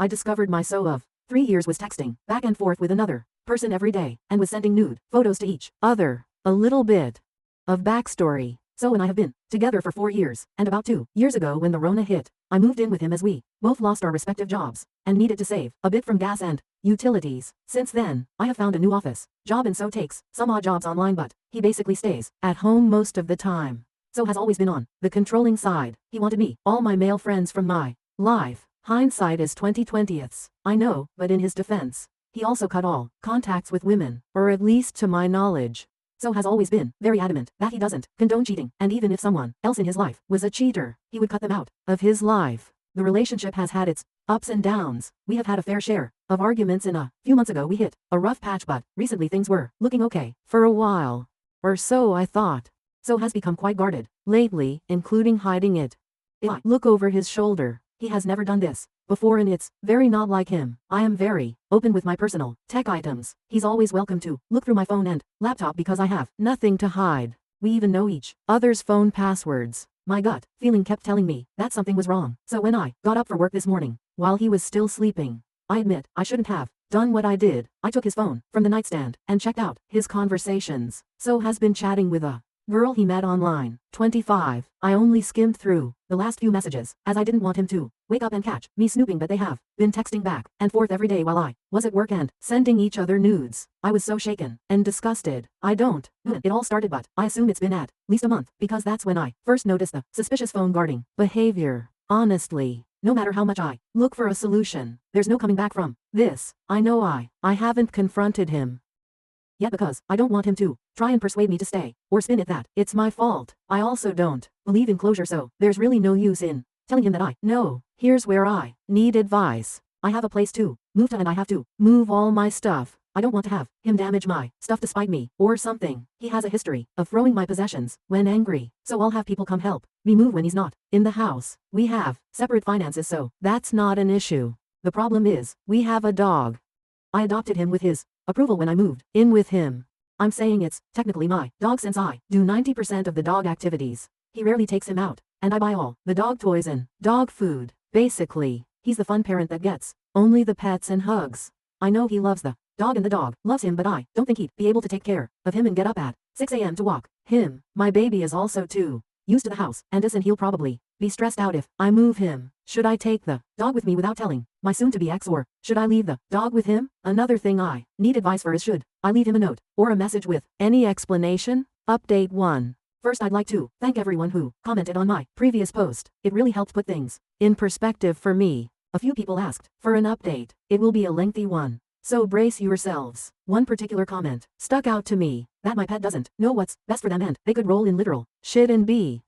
I discovered my so of 3 years was texting back and forth with another person every day and was sending nude photos to each other. A little bit of backstory. So and I have been together for 4 years, and about 2 years ago when the Rona hit, I moved in with him as we both lost our respective jobs and needed to save a bit from gas and utilities. Since then, I have found a new office job and so takes some odd jobs online, but he basically stays at home most of the time. So has always been on the controlling side. He wanted me, all my male friends from my life. Hindsight is 20/20ths. I know, but in his defense, he also cut all contacts with women, or at least to my knowledge. So has always been very adamant that he doesn't condone cheating, and even if someone else in his life was a cheater, he would cut them out of his life. The relationship has had its ups and downs. We have had a fair share of arguments. In a few months ago we hit a rough patch, but recently things were looking okay for a while. Or so I thought. So has become quite guarded lately, including hiding it. If I look over his shoulder, he has never done this before, and it's very not like him. I am very open with my personal tech items. He's always welcome to look through my phone and laptop because I have nothing to hide. We even know each other's phone passwords. My gut feeling kept telling me that something was wrong. So when I got up for work this morning, while he was still sleeping, I admit I shouldn't have done what I did. I took his phone from the nightstand and checked out his conversations. So has been chatting with a girl he met online. 25. I only skimmed through the last few messages, as I didn't want him to wake up and catch me snooping, but they have been texting back and forth every day while I was at work and sending each other nudes. I was so shaken and disgusted. I don't know when it all started, but I assume it's been at least a month, because that's when I first noticed the suspicious phone guarding behavior. Honestly, no matter how much I look for a solution, there's no coming back from this. I know I haven't confronted him yet because I don't want him to try and persuade me to stay, or spin it that it's my fault. I also don't believe in closure, so there's really no use in telling him that I know. Here's where I need advice. I have a place to move to and I have to move all my stuff. I don't want to have him damage my stuff to spite me or something. He has a history of throwing my possessions when angry, so I'll have people come help me move when he's not in the house. We have separate finances, so that's not an issue. The problem is, we have a dog. I adopted him with his approval when I moved in with him. I'm saying it's technically my dog since I do 90% of the dog activities. He rarely takes him out, and I buy all the dog toys and dog food. Basically, he's the fun parent that gets only the pets and hugs. I know he loves the dog and the dog loves him, but I don't think he'd be able to take care of him and get up at 6 a.m. to walk him. My baby is also too used to the house and this, and he'll probably be stressed out if I move him. Should I take the dog with me without telling my soon-to-be ex, or should I leave the dog with him? Another thing I need advice for is, should I leave him a note or a message with any explanation? Update 1. First, I'd like to thank everyone who commented on my previous post. It really helped put things in perspective for me. A few people asked for an update. It will be a lengthy one, so brace yourselves. One particular comment stuck out to me, that my pet doesn't know what's best for them and they could roll in literal shit and be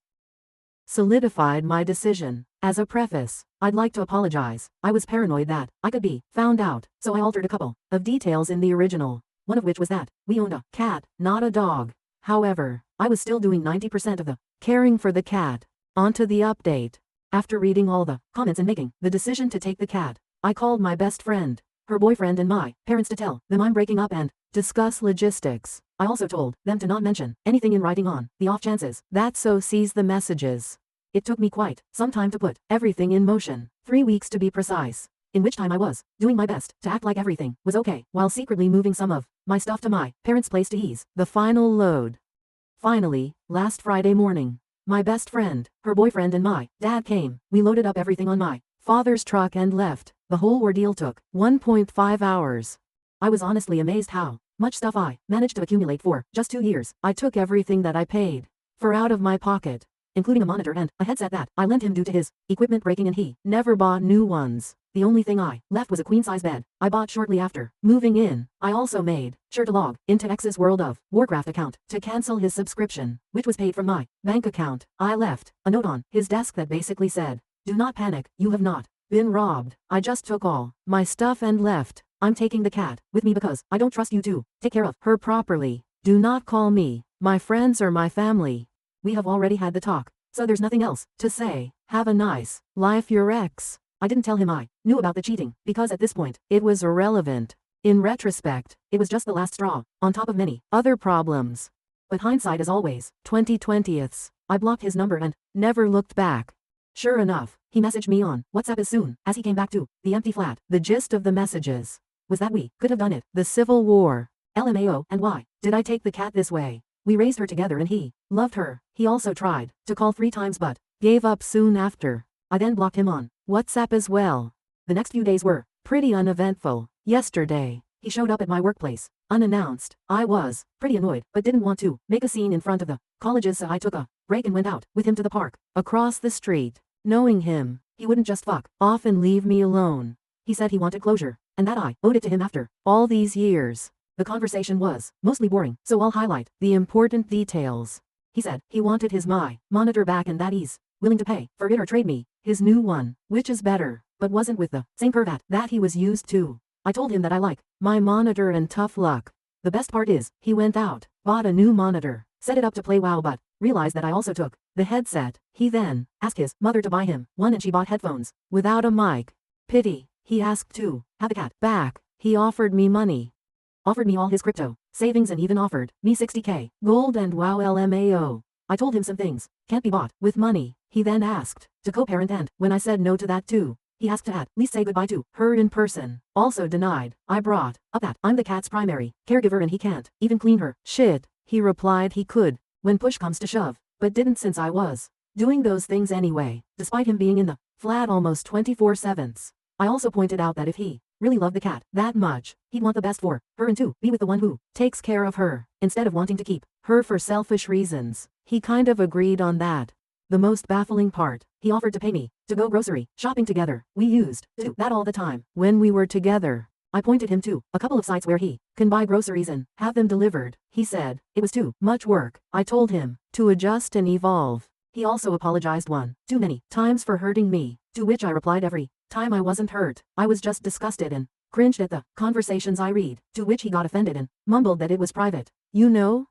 solidified my decision. As a preface, I'd like to apologize. I was paranoid that I could be found out, so I altered a couple of details in the original, one of which was that we owned a cat, not a dog. However, I was still doing 90% of the caring for the cat. Onto the update. After reading all the comments and making the decision to take the cat, I called my best friend, her boyfriend, and my parents to tell them I'm breaking up and discuss logistics. I also told them to not mention anything in writing on the off chances that so sees the messages. It took me quite some time to put everything in motion, 3 weeks to be precise, in which time I was doing my best to act like everything was okay, while secretly moving some of my stuff to my parents' place to ease the final load. Finally, last Friday morning, my best friend, her boyfriend, and my dad came. We loaded up everything on my father's truck and left. The whole ordeal took 1.5 hours. I was honestly amazed how much stuff I managed to accumulate for just 2 years. I took everything that I paid for out of my pocket, including a monitor and a headset that I lent him due to his equipment breaking, and he never bought new ones. The only thing I left was a queen-size bed I bought shortly after moving in. I also made sure to log into X's World of Warcraft account to cancel his subscription, which was paid from my bank account. I left a note on his desk that basically said, "Do not panic, you have not been robbed." I just took all my stuff and left. I'm taking the cat with me because I don't trust you to take care of her properly. Do not call me, my friends, or my family. We have already had the talk, so there's nothing else to say. Have a nice life, your ex. I didn't tell him I knew about the cheating, because at this point, it was irrelevant. In retrospect, it was just the last straw, on top of many other problems. But hindsight is always 20/20ths. I blocked his number and never looked back. Sure enough, he messaged me on WhatsApp as soon as he came back to the empty flat. The gist of the messages was that we could have done it. The Civil War. LMAO, and why did I take the cat this way? We raised her together and he loved her. He also tried to call 3 times but gave up soon after. I then blocked him on WhatsApp as well. The next few days were pretty uneventful. Yesterday, he showed up at my workplace, unannounced. I was pretty annoyed, but didn't want to make a scene in front of the colleges, so I took a break and went out with him to the park across the street. Knowing him, he wouldn't just fuck off and leave me alone. He said he wanted closure, and that I owed it to him after all these years. The conversation was mostly boring, so I'll highlight the important details. He said he wanted his my monitor back and that he's willing to pay for it or trade me his new one, which is better, but wasn't with the same curve that he was used to. I told him that I like my monitor and tough luck. The best part is, he went out, bought a new monitor, set it up to play WoW but realized that I also took the headset. He then asked his mother to buy him one and she bought headphones without a mic. Pity. He asked to have the cat back. He offered me money. Offered me all his crypto savings and even offered me 60k gold and WoW LMAO. I told him some things can't be bought with money. He then asked to co-parent and when I said no to that too, he asked to at least say goodbye to her in person. Also denied. I brought up that I'm the cat's primary caregiver and he can't even clean her shit. He replied he could when push comes to shove, but didn't since I was doing those things anyway, despite him being in the flat almost 24/7. I also pointed out that if he really loved the cat that much, he'd want the best for her and to be with the one who takes care of her, instead of wanting to keep her for selfish reasons. He kind of agreed on that. The most baffling part, he offered to pay me to go grocery shopping together. We used to do that all the time when we were together. I pointed him to a couple of sites where he can buy groceries and have them delivered. He said it was too much work. I told him to adjust and evolve. He also apologized one too many times for hurting me, to which I replied every time I wasn't hurt. I was just disgusted and cringed at the conversations I read, to which he got offended and mumbled that it was private. You know?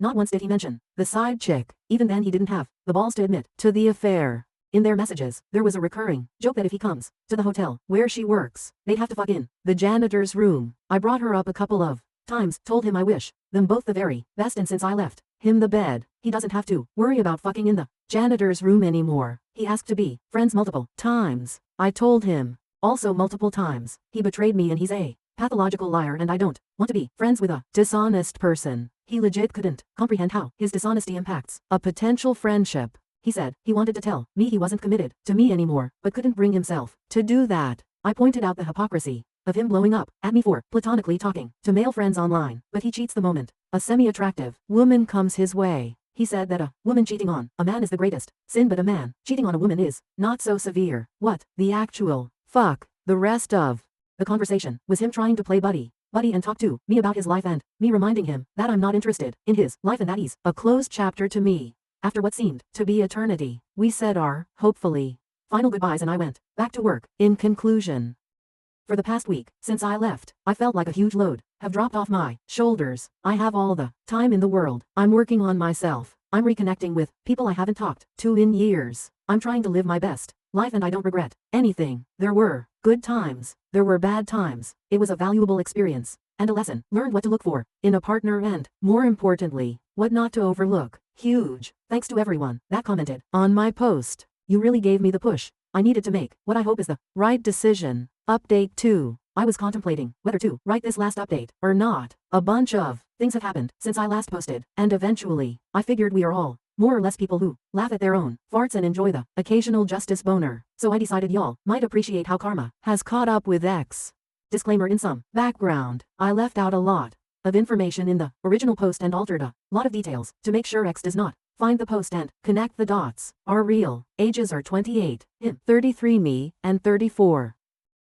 Not once did he mention the side chick. Even then he didn't have the balls to admit to the affair. In their messages, there was a recurring joke that if he comes to the hotel where she works, they'd have to fuck in the janitor's room. I brought her up a couple of times, told him I wish them both the very best, and since I left him the bed, he doesn't have to worry about fucking in the janitor's room anymore. He asked to be friends multiple times. I told him also multiple times he betrayed me and he's a pathological liar and I don't want to be friends with a dishonest person. He legit couldn't comprehend how his dishonesty impacts a potential friendship. He said he wanted to tell me he wasn't committed to me anymore, but couldn't bring himself to do that. I pointed out the hypocrisy of him blowing up at me for platonically talking to male friends online, but he cheats the moment a semi-attractive woman comes his way. He said that a woman cheating on a man is the greatest sin, but a man cheating on a woman is not so severe. What the actual fuck? The rest of the conversation was him trying to play buddy and talk to me about his life and me reminding him that I'm not interested in his life and that he's a closed chapter to me. After what seemed to be eternity, we said our, hopefully, final goodbyes and I went back to work. In conclusion, for the past week, since I left, I felt like a huge load have dropped off my shoulders. I have all the time in the world. I'm working on myself. I'm reconnecting with people I haven't talked to in years. I'm trying to live my best life and I don't regret anything. There were good times. There were bad times. It was a valuable experience and a lesson. Learned what to look for in a partner and, more importantly, what not to overlook. Huge thanks to everyone that commented on my post. You really gave me the push I needed to make what I hope is the right decision. Update 2. I was contemplating whether to write this last update or not. A bunch of things have happened since I last posted, and eventually, I figured we are all more or less people who laugh at their own farts and enjoy the occasional justice boner. So I decided y'all might appreciate how karma has caught up with X. Disclaimer: in some background, I left out a lot of information in the original post and altered a lot of details to make sure X does not find the post and connect the dots. Our real ages are 28, him 33, me, and 34.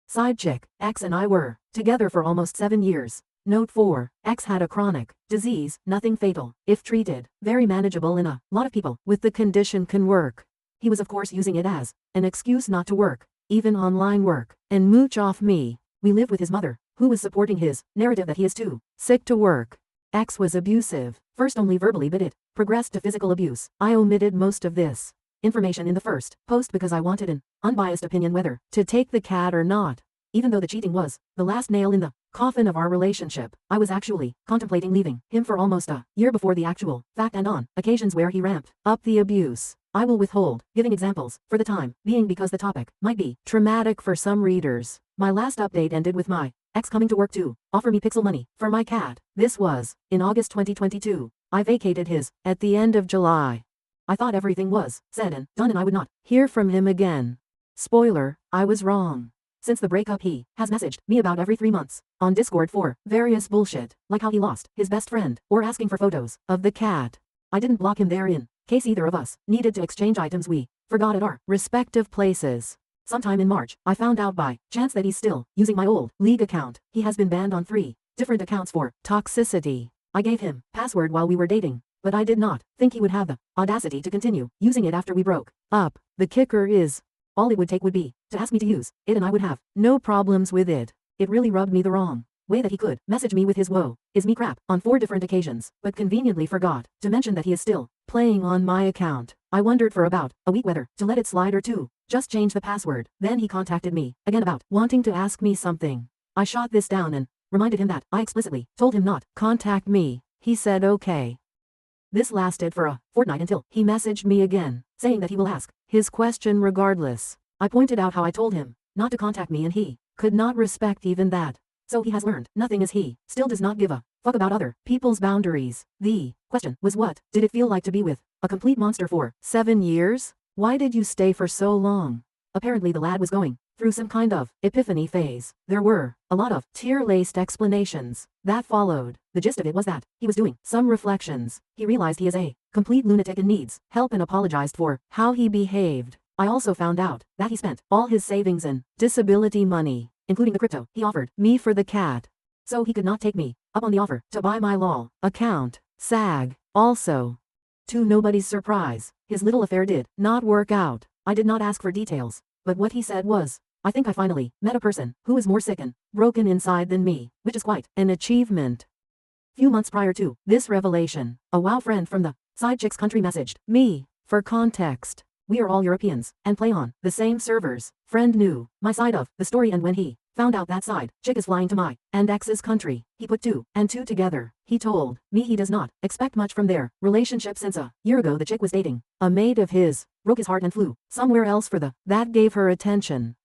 Side chick, X and I were together for almost 7 years. Note 4. X had a chronic disease, nothing fatal. If treated, very manageable and a lot of people with the condition can work. He was of course using it as an excuse not to work, even online work, and mooch off me. We lived with his mother, who was supporting his narrative that he is too sick to work. X was abusive, first only verbally but it progressed to physical abuse. I omitted most of this information in the first post because I wanted an unbiased opinion whether to take the cat or not. Even though the cheating was the last nail in the coffin of our relationship, I was actually contemplating leaving him for almost a year before the actual fact and on occasions where he ramped up the abuse. I will withhold giving examples for the time being because the topic might be traumatic for some readers. My last update ended with my ex coming to work to offer me pixel money for my cat. This was in August 2022. I vacated his at the end of July. I thought everything was said and done and I would not hear from him again. Spoiler, I was wrong. Since the breakup he has messaged me about every 3 months on Discord for various bullshit, like how he lost his best friend or asking for photos of the cat. I didn't block him there in case either of us needed to exchange items we forgot at our respective places. Sometime in March, I found out by chance that he's still using my old League account. He has been banned on 3 different accounts for toxicity. I gave him password while we were dating, but I did not think he would have the audacity to continue using it after we broke up. The kicker is, all it would take would be to ask me to use it and I would have no problems with it. It really rubbed me the wrong way that he could message me with his woe is me crap on 4 different occasions, but conveniently forgot to mention that he is still playing on my account. I wondered for about a week whether to let it slide or to just change the password. Then he contacted me again about wanting to ask me something. I shot this down and reminded him that I explicitly told him not contact me. He said okay. This lasted for a fortnight until he messaged me again, saying that he will ask his question regardless. I pointed out how I told him not to contact me and he could not respect even that. So he has learned nothing as he still does not give a fuck about other people's boundaries. The question was, what did it feel like to be with a complete monster for 7 years? Why did you stay for so long? Apparently the lad was going through some kind of epiphany phase. There were a lot of tear-laced explanations that followed. The gist of it was that he was doing some reflections. He realized he is a complete lunatic and needs help and apologized for how he behaved. I also found out that he spent all his savings and disability money, including the crypto he offered me for the cat. So he could not take me up on the offer to buy my LOL account. SAG. Also, to nobody's surprise, his little affair did not work out. I did not ask for details, but what he said was, I think I finally met a person who is more sick and broken inside than me, which is quite an achievement. Few months prior to this revelation, a WoW friend from the side chicks country messaged me. For context, we are all Europeans and play on the same servers. Friend knew my side of the story and when he found out that side chick is flying to my and ex's country, he put 2 and 2 together. He told me he does not expect much from their relationship since a year ago the chick was dating a mate of his, broke his heart and flew somewhere else for that gave her attention.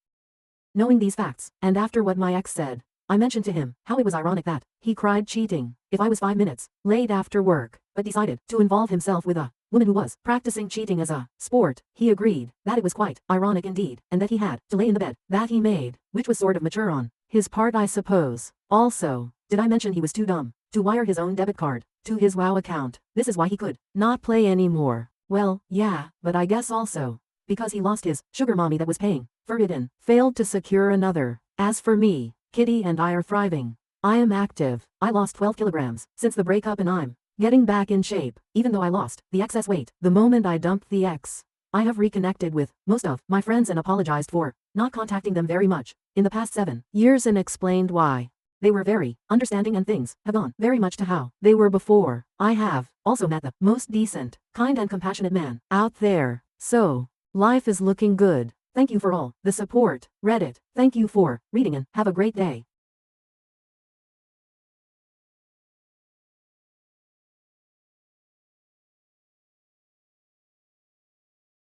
Knowing these facts, and after what my ex said, I mentioned to him how it was ironic that he cried cheating if I was 5 minutes late after work, but decided to involve himself with a woman who was practicing cheating as a sport. He agreed that it was quite ironic indeed, and that he had to lay in the bed that he made, which was sort of mature on his part I suppose. Also, did I mention he was too dumb to wire his own debit card to his WoW account? This is why he could not play anymore. Well, yeah, but I guess also because he lost his sugar mommy that was paying for it and failed to secure another. As for me, Kitty and I are thriving. I am active. I lost 12 kilograms since the breakup and I'm getting back in shape, even though I lost the excess weight the moment I dumped the ex. I have reconnected with most of my friends and apologized for not contacting them very much in the past 7 years and explained why. They were very understanding and things have gone very much to how they were before. I have also met the most decent, kind and compassionate man out there. So, life is looking good. Thank you for all the support. Reddit. Thank you for reading and have a great day.